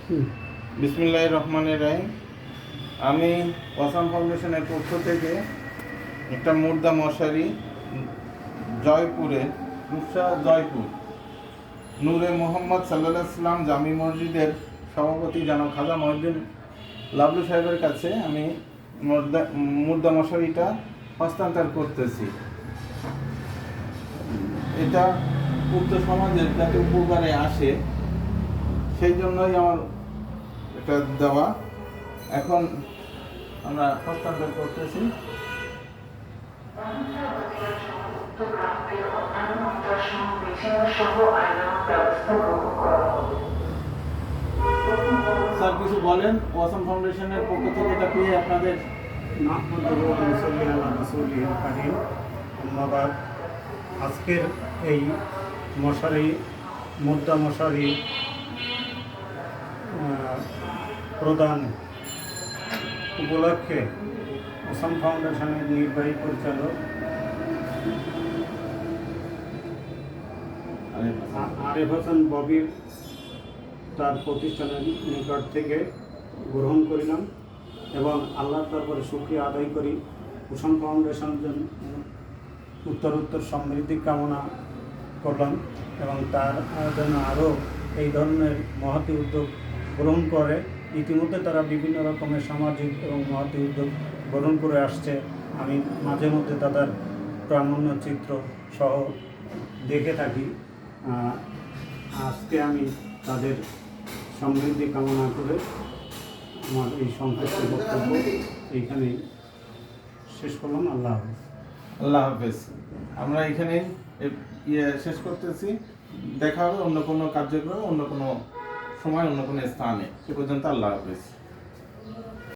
বিসমিল্লাহির রহমানির রহিম। আমি ওয়াসাম ফাউন্ডেশনের পক্ষ থেকে একটা মুর্দা মশারি জয়পুরে জয়পুর নূরে মোহাম্মদ সাল্লাল্লাহু আলাইহি সাল্লাম জামি মসজিদের সভাপতি জনাব খাজা মহিউদ্দিন লাবলু সাহেবের কাছে আমি মুর্দা মশারিটা হস্তান্তর করতেছি। এটা উক্ত সমাজের যাতে উপকারে আসে সেই জন্যই আমার এটা দেওয়া। এখন আমরা হস্তান্তর করতেছি। স্যার কিছু বলেন, ওয়াসাম ফাউন্ডেশনের পক্ষ থেকে এটা পেয়ে আপনাদের। ধন্যবাদ। আজকের এই মুদ্রা মশারি প্রদান উপলক্ষে ওয়াসাম ফাউন্ডেশনের নির্বাহী পরিচালক আরিফ হাসান ববির তার প্রতিষ্ঠানের নিকট থেকে গ্রহণ করিলাম এবং আল্লাহর দরবারে শুকরিয়া আদায় করি। ওয়াসাম ফাউন্ডেশন উত্তর সমৃদ্ধি কামনা করলাম এবং তার জন্য আরও এই ধরনের মহতী উদ্যোগ গ্রহণ করে। ইতিমধ্যে তারা বিভিন্ন রকমের সামাজিক এবং মহতী উদ্যোগ গ্রহণ করে আসছে। আমি মাঝে মধ্যে তাদের প্রামাণ্য চিত্র সহ দেখে থাকি। আজকে আমি তাদের সমৃদ্ধি কামনা করে আমার এই সংক্ষিপ্ত বক্তব্য এইখানে শেষ করলাম। আল্লাহ হাফেজ। আল্লাহ হাফেজ। আমরা এখানে শেষ করতেছি। দেখা হবে অন্য কোনো কার্যক্রমে, অন্য কোনো সময়, অন্য কোনো স্থানে। সে পর্যন্ত আল্লাহ হাফেজ।